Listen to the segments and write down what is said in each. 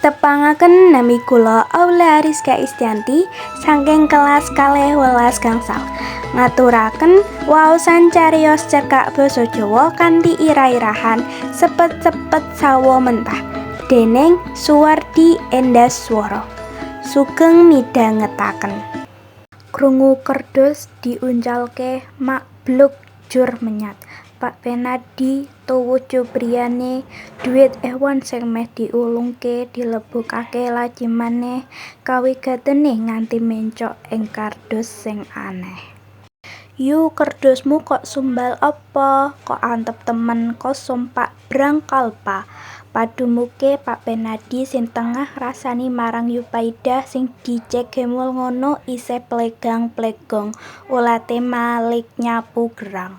Tepangaken nami kula Aula Rizka Istianti saking kelas 12 gangsal. Ngaturaken waosan cariyos cerkak basa Jawa kanthi irah-irahan sepet-sepet sawo mentah déning Suwardi Endaswara. Sugeng midhangetaken. Krungu kerdus diuncalke mak bluk jur menyat. Pak Penadi tuwuh cubriyane dhuwit ewon sing meh diulungke dilebokake laji maneh kawigatene nganti mencok ing kardus sing aneh. Yu kerdusmu kok sumbal apa? Kok antep temen kosong Pak Brangkalpa. Padumuke Pak Penadi sing tengah rasani marang Yupaidah sing dicek gemul ngono isih plegang-plegong ulate malik nyapu gerang.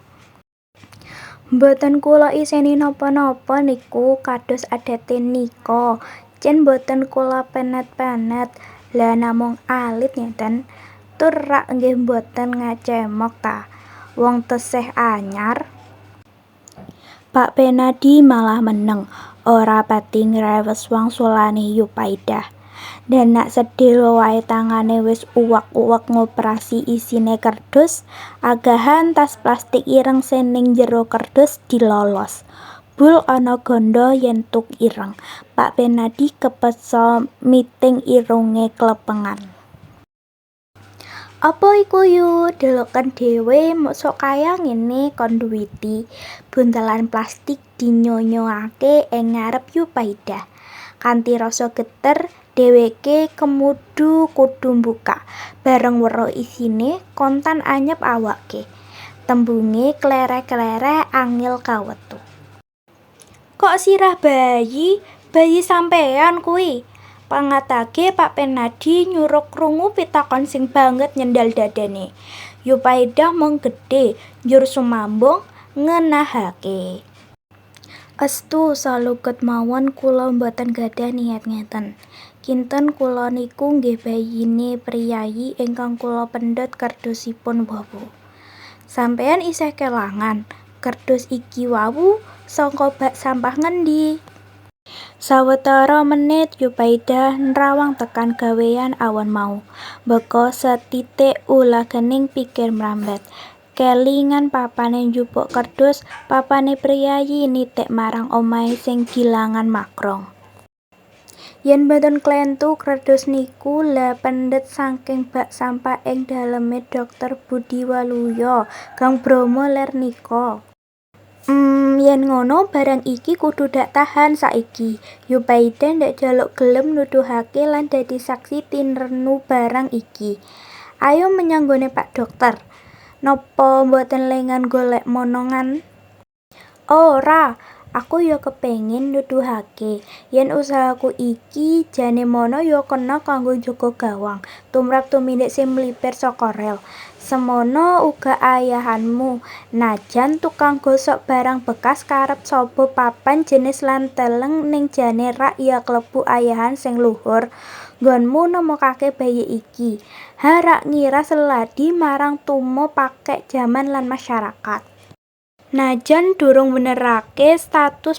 Mboten kula iseni napa-napa niku kados adate nika. Jen mboten kula penet-penet. Lah namung alit ngeten. Tur rak nggih mboten ngacemok ta. Wong tesih anyar. Pak Penadi malah meneng. Ora pati ngrewes wangsulane Yupaidah. Denak sedhela wae tangane wis uwak-uwak ngoperasi isine kerdus, agahan tas plastik ireng sing ning jero kerdus dilolos. Bul ana ganda yen tuk ireng. Pak Penadi kepeksa miting irunge klepengan. Apa iku yu? Deloken dhewe mosok kaya ngene kon duwiti. Buntelan plastik dinyonyoake ing ngarep Yupaidah. Kanthi rasa geter dheweke kemudu kudu mbukak. Bareng weruh isine kontan anyep awake. Tembunge klerek-klerek angel kawetu. Kok sirah bayi? Bayi sampean kuwi? Pangatake Pak Penadi nyuruh krungu pitakon sing banget nyendal dadane. Yupaidah mung gedhe, njur sumambung ngenahake. Estu saluket mawon kula mboten gadhah niat ngeten. Kinten kula niku nggih bayine priyayi ingkang kula pendhet kerdusipun wau. Sampeyan isih kelangan kerdus iki wau saka bak sampah ngendi? Sawetara menit Yupaidah nrawang tekan gaweyan awan mau. Beka setitik ulagening pikir mrambet. Kelingan papane njupuk kerdus, papane priyayi nitik marang omahe sing gilangan makrong. Yen mboten klentu kerdus niku lah pendhet saking bak sampah ing daleme Dr. Budi Waluyo, Gang Bromo ler nika. Yen ngono barang iki kudu dak tahan saiki. Yupaidah ndak jaluk gelem nuduhake lan dadi saksi tinrenu barang iki. Ayo menyang nggone Pak Dokter. Napa mboten lengan golek monongan? Ora, aku ya kepengin nuduhake yen usahaku iki jane mono ya kena kanggo njaga gawang tumrap tumindak sing mlipir saka rel. Semono uga ayahanmu, najan tukang gosok barang bekas karep saba papan jenis lan teleng ning jane rak ya klebu ayahan sing luhur. Nggonmu nemokake bayi iki. Rak ngira seladi marang tumo pakek jaman lan masyarakat. Najan durung benerake 100%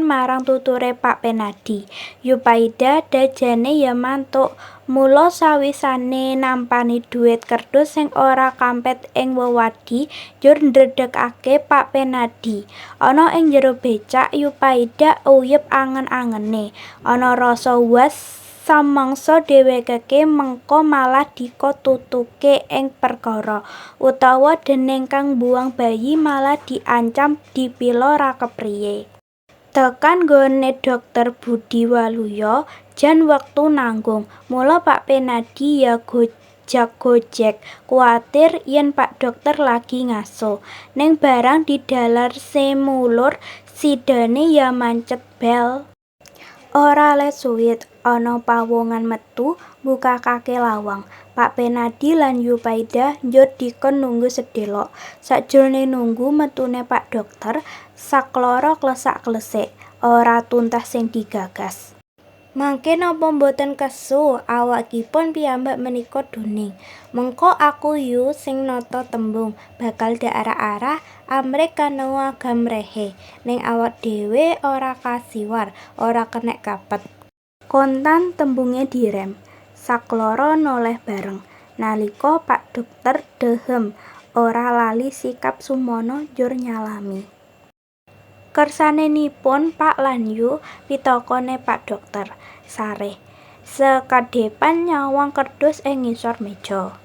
marang tuture Pak Penadi. Yupaidah dajane ya mantuk. Mula sawisane nampani dhuwit kerdus sing ora kampet ing wewadi, njur ndredegake Pak Penadi. Ana ing jero becak Yupaidah uyup angen-angene. Ana rasa was samangsa dheweke mengko malah dikotutuke ing perkara utawa déning kang mbuang bayi malah diancam dipila ra kepriye. Tekan nggone Dr. Budi Waluyo jan wektu nanggung. Mula Pak Penadi ya gojak-gojek kuwatir yen Pak Dokter lagi ngaso. Ning barang didalar semulur sidane ya mancet bel. Ora let suwit, ana pawongan metu mbukakake lawang. Pak Penadi lan Yupaidah njur dikon nunggu sedhelok. Sakjroning nunggu metune Pak Dokter, sakloro klesak-klesik, ora tuntas sing digagas. Mangke napa mboten kesu awakipun piyambak menika doning. Mengko aku yu sing nata tembung bakal dak arah-arah amrih kanoa gamrehe ning awak dhewe ora kasiwar, ora kenek kapet. Kontan tembunge direm, sakloro noleh bareng. Nalika Pak Dokter dehem, ora lali sikap Sumono njur nyalami. Kersanenipun Pak lan Yu pitakone Pak Dokter, sareh. Sekedhepan nyawang kerdus ing ngisor meja.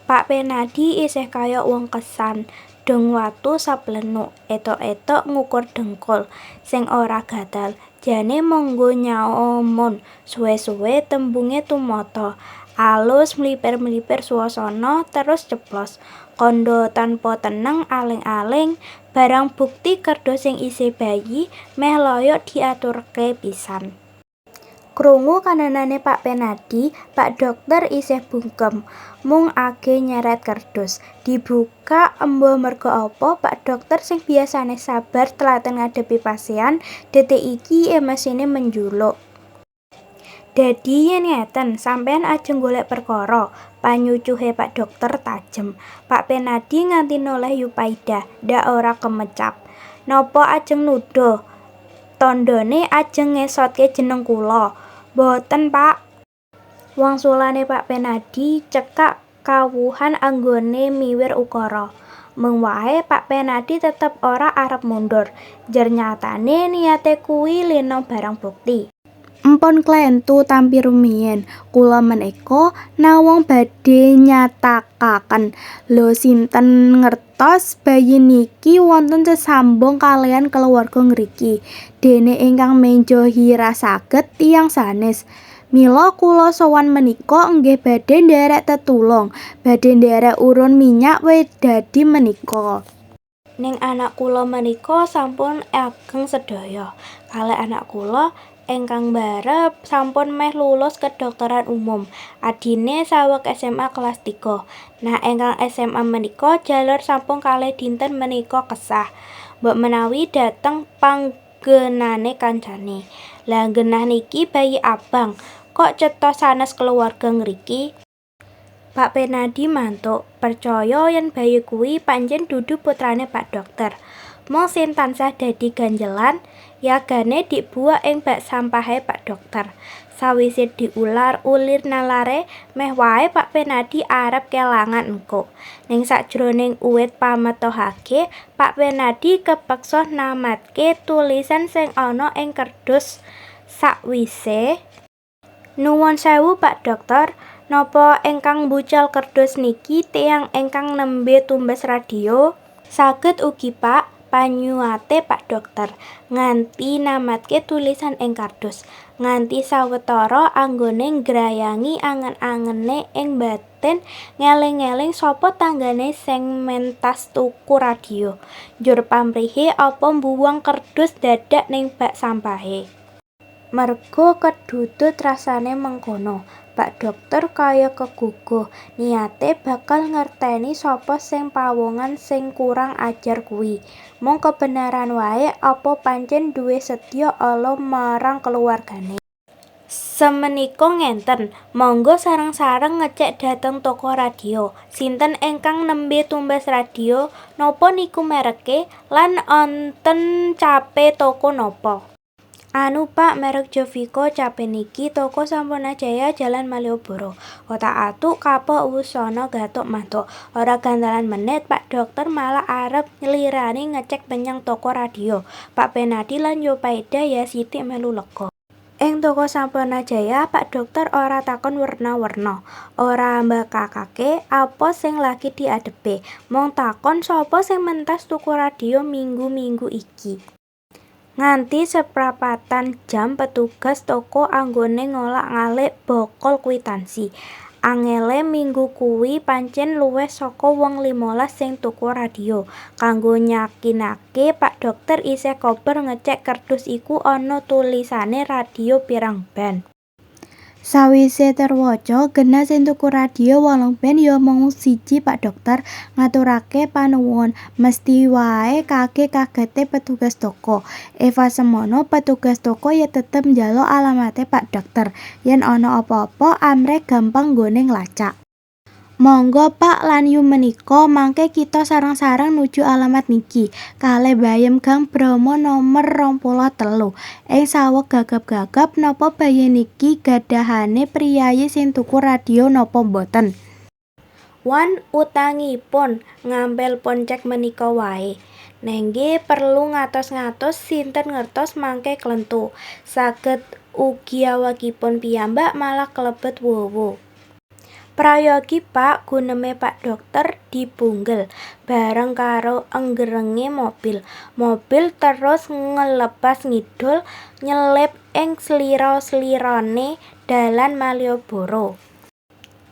Pak Penadi isih kaya wong kesan, deng watu saplenuk, etok-etok ngukur dengkul, sing ora gatel. Jane monggo nyomon, suwe-suwe tembunge tumata. Alus mlipir-mlipir swasana terus ceplos. Kandha tanpa teneng aling-aling, barang bukti kerdus sing isih bayi meh loyok diaturke pisan. Krungu kananane Pak Penadi, Pak Dokter isih bungkem, mung age nyeret kerdus. Dibuka embuh merga apa Pak Dokter sing biasane sabar telaten ngadepi pasien, detik iki emosine menjuluk. Dadi yen ngeten, sampean ajeng golek perkara. Panyucuhe Pak Dokter tajem. Pak Penadi nganti noleh Yupaidah, ndak ora kemecap. Napa ajeng nuduh? Tandane ajeng ngesotke jeneng kula. Mboten, Pak. Wangsulane Pak Penadi cekak kawuhan anggone miwir ukara. Mung wae Pak Penadi tetep ora arep mundur. Jar nyatane niate kuwi lina barang bukti. Empon klentu tampi rumiyin, kula menika nawang badhe nyatakaken. Lho sinten ngertos bayi niki wonten sesambung kaliyan keluarga ngriki. Dene ingkang menjohi saged tiyang sanes. Mila kula sowan menika nggih badhe nderek tetulung, badhe nderek urun minyak dadi menika. Ning anak kula menika sampun ageng sedaya. Kalih anak kula ingkang mbarep sampun meh lulus kedhokteran umum. Adine saweg SMA kelas 3. Nah, ingkang SMA menika jalur sampun kalih dinten menika kesah. Mbok menawi dateng panggenane kancane. Lah genah niki bayi abang. Kok cetha sanes keluarga ngriki? Pak Penadi mantuk, percaya yen bayi kuwi pancen dudu putrane Pak Dokter. Mung sing tansah dadi ganjelan, yagane dibuak ing bak sampahe Pak Dokter. Sawise diular-ulir nalare, meh wae Pak Penadi arep kelangan engko. Ning sakjroning uwit pametohake, Pak Penadi kepeksa namatke tulisan sing ana ing kerdus sakwise. Nuwun sewu Pak Dokter, napa ingkang mbucal kerdus niki tiyang ingkang nembe tumbas radio? Saged ugi Pak, panyuwate Pak Dokter, nganti namatke tulisan ing kardus, nganti sawetara anggone ngrayangi angen-angene ing batin ngeling-eling sapa tanggane sing mentas tuku radio. Njur pamrihe apa mbuwang kerdus dadak ning bak sampahe. Merga kedudut rasane mengkono, Pak Dokter kaya keguguh, niate bakal ngerteni sapa sing pawongan sing kurang ajar kuwi. Mung kebenaran wae apa pancen duwe setya ala marang keluargane. Semenika ngenten, monggo sareng-sareng ngecek dhateng toko radio. Sinten ingkang nembe tumbas radio, napa niku mereke, lan onten cape toko napa? Anu Pak, merek Jovico cape niki toko Sampurna Jaya Jalan Malioboro. Otak-atuk kapok wusana gatuk mantuk. Ora gandalan menit Pak Dokter malah arep nglirani ngecek menyang toko radio. Pak Penadi lan Yupaidah ya sithik melu lega. Ing toko Sampurna Jaya Pak Dokter ora takon werna-werna, ora mbakakake apa sing lagi diadepe. Mung takon sapa sing mentas tuku radio minggu-minggu iki. Nganti seprapatan jam petugas toko anggone ngolak-ngalik bokol kwitansi. Angele minggu kuwi pancen luwih saka wong 15 sing tuku radio. Kanggo yakinake Pak Dokter isih kober ngecek kerdus iku ana tulisane radio pirang band. Sawise terwaca, genah sing tuku radio 8 band ya mung siji Pak Dokter, ngaturake panuwun. Mesti wae kagete petugas toko. Eva semono petugas toko ya tetep njaluk alamate Pak Dokter. Yen ana apa-apa amrih gampang nggone nglacak. Monggo Pak lan yu menika mangke kita sareng-sareng nuju alamat niki. Kalih Bayem Gang Bromo nomer 23. Ing saweg gagap-gagap napa bayi niki gadahane priyayi sing tuku radio napa mboten? Wan utangipun ngampil poncek menika wae. Nengge perlu ngatos-ngatos sinten ngertos mangke klentu. Saged ugi awakipun piyambak malah klebet wowo. Prayogi Pak guneme Pak Dokter dipunggel bareng karo enggerenge mobil. Mobil terus ngelebas ngidul nyelip ing slira-slirane dalan Malioboro.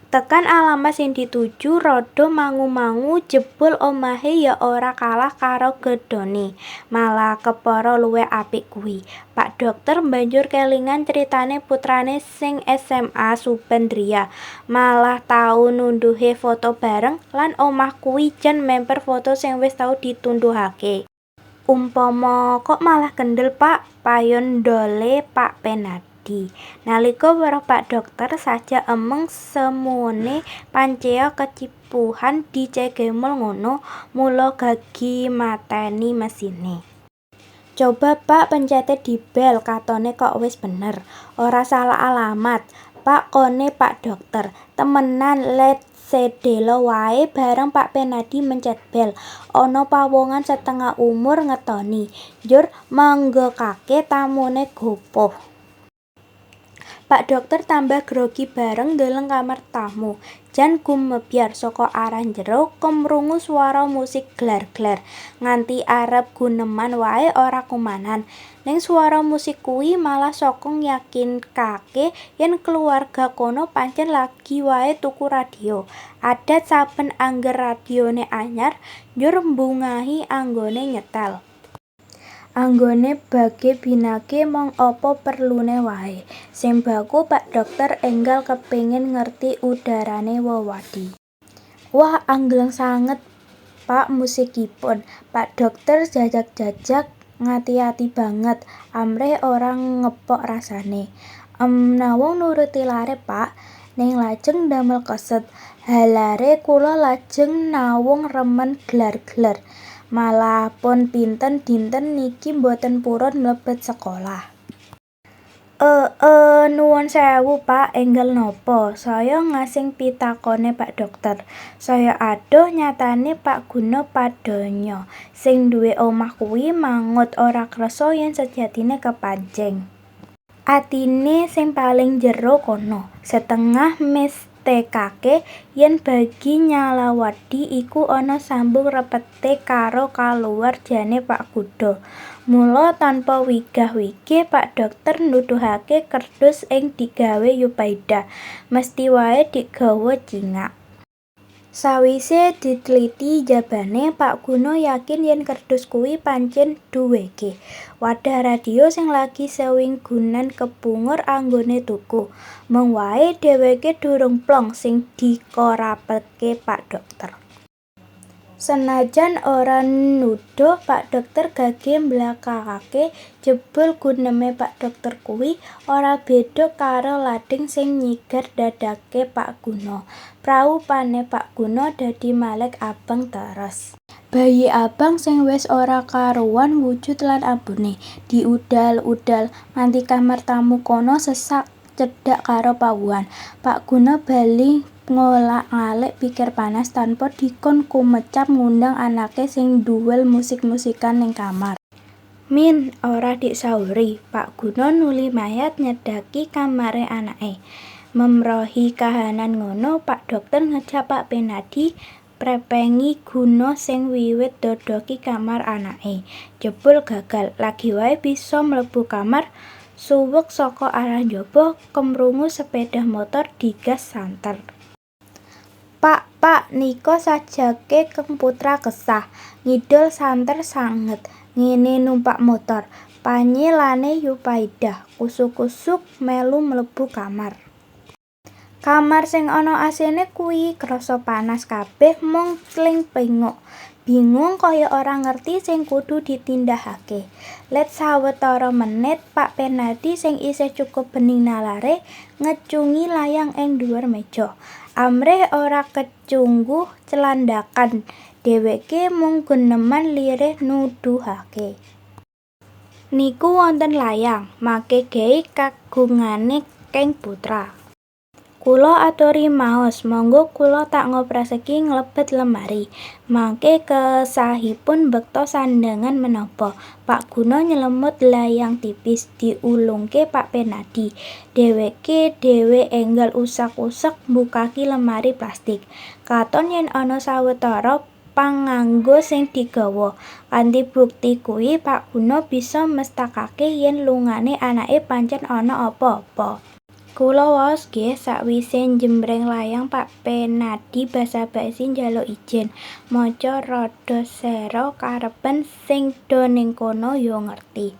Tekan alamat sing dituju rada mangu-mangu jebul omahe ya ora kalah karo gedhone. Malah kepara luwih apik kuwi. Pak Dokter banjur kelingan critane putrane sing SMA Subandria. Malah tau nundhuhe foto bareng lan omah kuwi jan memper foto sing wis tau ditunduhake. Umpama kok malah kendel Pak, payon ndole Pak Penadi. Nalika weruh Pak Dokter saja emeng semuone pancea kecipuhan dicegemol ngono, mula gagi mateni mesine. Coba Pak pencete di bel katone kok wis bener. Ora salah alamat. Pak kone Pak Dokter. Temenan let sedelo wae bareng Pak Penadi mencet bel. Ana pawongan setengah umur ngetoni. Njur menggokake tamune gopoh. Pak Dokter tambah grogi bareng ndeleng kamar tamu. Jan gumebyar saka arah njero kemrungu swara musik glar-glar. Nganti arep guneman wae ora kumanan. Ning swara musik kuwi malah saka yakinkake yen keluarga kono pancen lagi wae tuku radio. Adat saben angger radione anyar njur mbungahi anggone nyetel. Anggone bage binake mong apa perlune wae. Sing baku Pak Dokter enggal kepengin ngerti udarane wewadi. Wah, angleng sanget Pak musikipun. Pak Dokter jajak-jajak ngati-ati banget. Amrih ora ngepok rasane. Nawung nuruti lare Pak. Ning lajeng damel keset. Halare kula lajeng nawung remen glar-glar. Malah pun pinten dinten niki mboten purun mlebet sekolah. Nuwun sewu Pak, enggal napa? Saya ngasing pitakone Pak Dokter. Saya adoh nyatane Pak Guno Padonya. Sing duwe omah kuwi mangut ora krasa yen sejatine kepancing. Atine sing paling jero kono. Setengah mesthekake yen bagi Nyalawadi iku ana sambung repete karo kaluwarjane Pak Kudo. Mula tanpa wigah-wigih Pak Dokter nuduhake kerdus ing digawe Yupaidah. Mesthi wae digawa cingak. Sawise diteliti jabane Pak Guno yakin yen kerdus kuwi pancen duweke wadah radio sing lagi sewinggunan kepungur anggone tuku. Mung wae dheweke durung plong sing dikorapake Pak Dokter. Senajan ora nuduh Pak Dokter gage mblakakake jebul guneme Pak Dokter kuwi ora beda karo lading sing nyigar dadake Pak Guno. Praupane Pak Guno dadi malek abang terus. Bayi abang sing wis ora karuwan wujud lan ambune diudal-udal nganti kamar tamu kono sesak cedhak karo pawuhan. Pak Guno bali ngolak-ngalik pikir panas tanpa dikon kumecap ngundang anake sing duwel musik-musikan ning kamar. Min, ora disauri. Pak Guno nuli mayat nyedaki kamare anake. Memrohi kahanan ngono, Pak Dokter ngejak Pak Penadi prepengi Guno sing wiwit dodoki kamar anake. Jebul gagal, lagi wae bisa mlebu kamar. Suwek saka arah njaba kemrungu sepeda motor digas santer. Pak, nika sajake Keng Putra kesah. Ngidul santer sanget. Ngene numpak motor. Panyilane Yupaidah. Kusuk-kusuk melu mlebu kamar. Kamar sing ana AC-ne kuwi krasa panas kabeh mung tling penguk. Bingung kaya ora ngerti sing kudu ditindakake. Let sawetara menit Pak Penadi sing isih cukup bening nalare ngecungi layang ing dhuwur meja. Amrih ora kecungguh celandakan, dheweke mung guneman lirih nuduhake. Niku wonten layang, make gawe kagungane Keng Putra. Kula aturi maos, monggo kula tak ngoprasake nglebet lemari. Mangke kesahipun bekta sandhangan menapa. Pak Guna nyelemut layang tipis diulungke Pak Penadi. Dheweke dhewe enggal usak-usak mbukaki lemari plastik. Katon yen ana sawetara panganggo sing digawa. Kanthi bukti kuwi Pak Guna bisa mesthekake yen lungane anake pancen ana apa-apa. Kula waos nggih sakwise njembreng layang Pak Penadi basa-basi njaluk ijin. Maca rada sera karepen sing do ning kono ya ngerti.